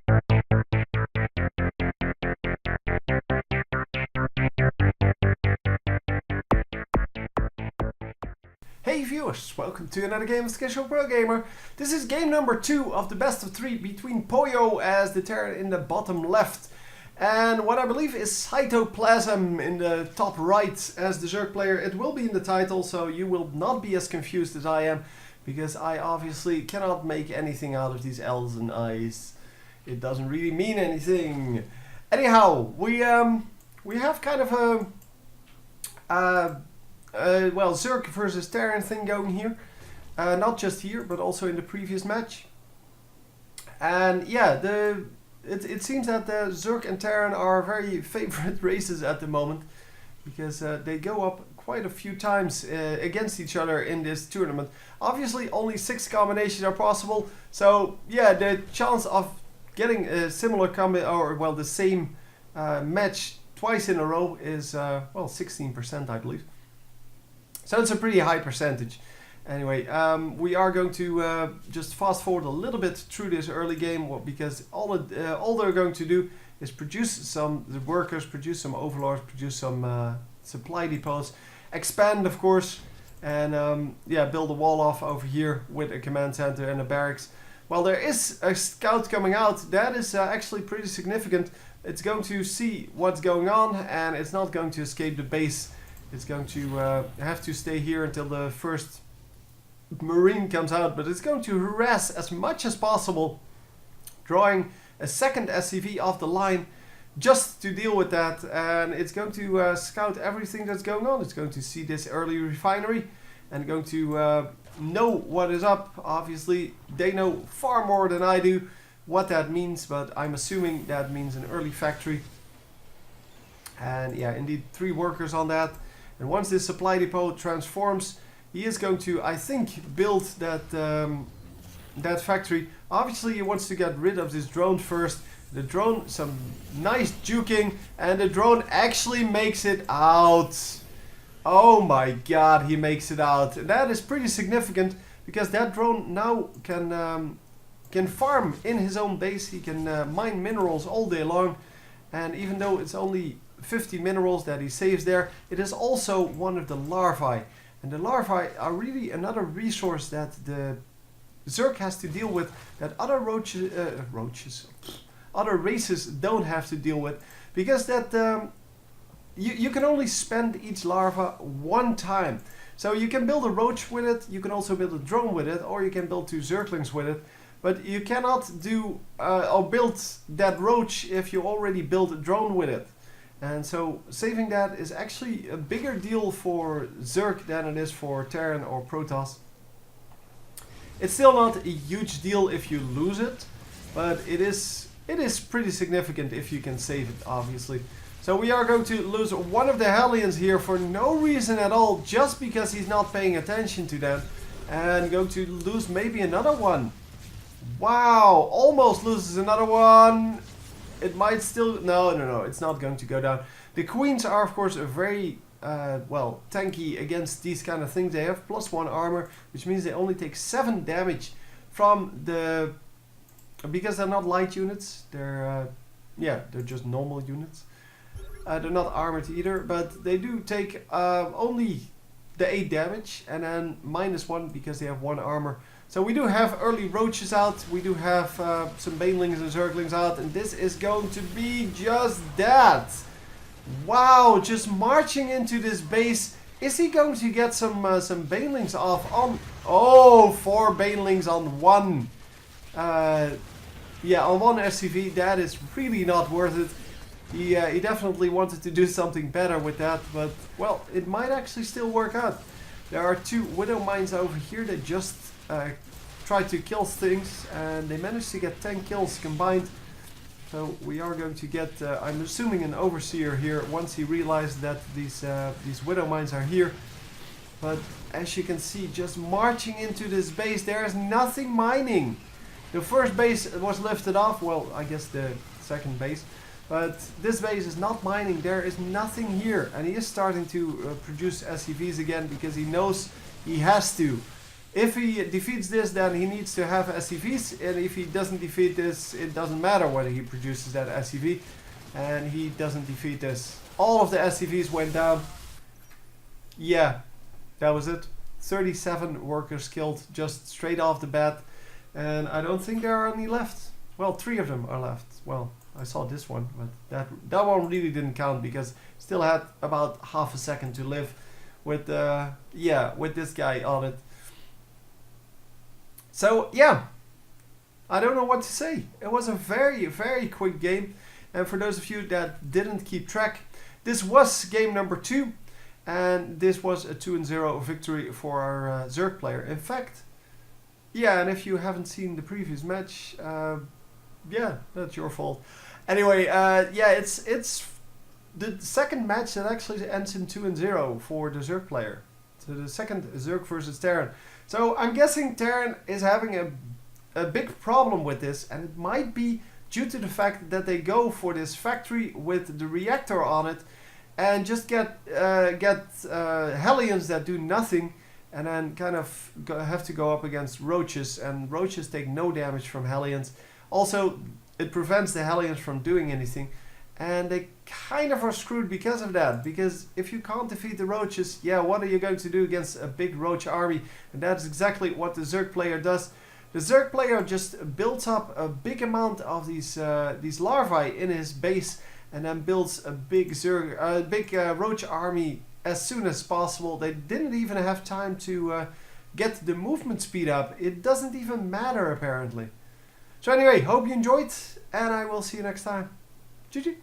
Hey viewers, welcome to another game of Schedule Pro Gamer. This is game number 2 of the best of 3 between PoYo as the Terran in the bottom left and what I believe is Cytoplasm in the top right as the Zerg player. It will be in the title, so you will not be as confused as I am, because I obviously cannot make anything out of these L's and I's. It doesn't really mean anything. Anyhow, we have kind of a well, Zerg versus Terran thing going here. Not just here, but also in the previous match. And yeah, it seems that the Zerg and Terran are very favorite races at the moment, because they go up quite a few times against each other in this tournament. Obviously, only 6 combinations are possible, so yeah, the chance of getting a similar the same match twice in a row is well, 16%, I believe. So it's a pretty high percentage. Anyway, we are going to just fast forward a little bit through this early game, because all they're going to do is produce the workers, produce some overlords, produce some supply depots, expand of course, and yeah, build a wall off over here with a command center and a barracks. Well, there is a scout coming out. That is actually pretty significant. It's going to see what's going on, and it's not going to escape the base. It's going to have to stay here until the first Marine comes out, but it's going to harass as much as possible, drawing a second SCV off the line just to deal with that. And it's going to scout everything that's going on. It's going to see this early refinery and going to know what is up. Obviously, they know far more than I do what that means, but I'm assuming that means an early factory. And yeah, indeed, 3 workers on that. And once this supply depot transforms, he is going to, I think, build that that factory. Obviously, he wants to get rid of this drone first. The drone, some nice juking, and the drone actually makes it out. Oh my god, he makes it out. And that is pretty significant, because that drone now can farm in his own base. He can mine minerals all day long, and even though it's only 50 minerals that he saves there, it is also one of the larvae, and the larvae are really another resource that the Zerg has to deal with, that other other races don't have to deal with, because that you can only spend each larva one time. So you can build a roach with it, you can also build a drone with it, or you can build 2 Zerglings with it, but you cannot do or build that roach if you already built a drone with it. And so saving that is actually a bigger deal for Zerg than it is for Terran or Protoss. It's still not a huge deal if you lose it, but it is pretty significant if you can save it, obviously. So we are going to lose one of the Hellions here for no reason at all, just because he's not paying attention to them, and going to lose maybe another one. Wow, almost loses another one. It might still... No, it's not going to go down. The queens are, of course, a very, well, tanky against these kind of things. They have +1 armor, which means they only take 7 damage from the... Because they're not light units. They're, yeah, they're just normal units. They're not armored either, but they do take only the 8 damage, and then -1 because they have 1 armor. So we do have early roaches out, we do have some banelings and zerglings out, and this is going to be just that. Wow, just marching into this base. Is he going to get some banelings off on... Oh, 4 banelings on 1. Yeah, on 1 SCV, that is really not worth it. He definitely wanted to do something better with that, but well, it might actually still work out. There are 2 Widow Mines over here that just try to kill things, and they managed to get 10 kills combined. So we are going to get, I'm assuming, an Overseer here once he realized that these Widow Mines are here. But as you can see, just marching into this base, there is nothing mining. The first base was lifted off, well, I guess the second base. But this base is not mining, there is nothing here. And he is starting to produce SCVs again, because he knows he has to. If he defeats this, then he needs to have SCVs, and if he doesn't defeat this, it doesn't matter whether he produces that SCV, and he doesn't defeat this. All of the SCVs went down. Yeah, that was it. 37 workers killed just straight off the bat, and I don't think there are any left. Well, 3 of them are left. Well, I saw this one, but that one really didn't count because still had about half a second to live with with this guy on it. So yeah, I don't know what to say. It was a very, very quick game, and for those of you that didn't keep track, this was game number 2, and this was a 2-0 victory for our Zerg player. In fact, yeah, and if you haven't seen the previous match, yeah, that's your fault. Anyway, yeah, it's the second match that actually ends in 2-0 for the Zerg player. So the second Zerg versus Terran. So I'm guessing Terran is having a big problem with this, and it might be due to the fact that they go for this factory with the reactor on it, and just get Hellions that do nothing, and then kind of have to go up against Roaches, and Roaches take no damage from Hellions. Also, it prevents the Hellions from doing anything, and they kind of are screwed because of that. Because if you can't defeat the Roaches, yeah, what are you going to do against a big Roach army? And that's exactly what the Zerg player does. The Zerg player just builds up a big amount of these larvae in his base, and then builds a big Roach army as soon as possible. They didn't even have time to get the movement speed up. It doesn't even matter apparently. So anyway, hope you enjoyed, and I will see you next time. GG.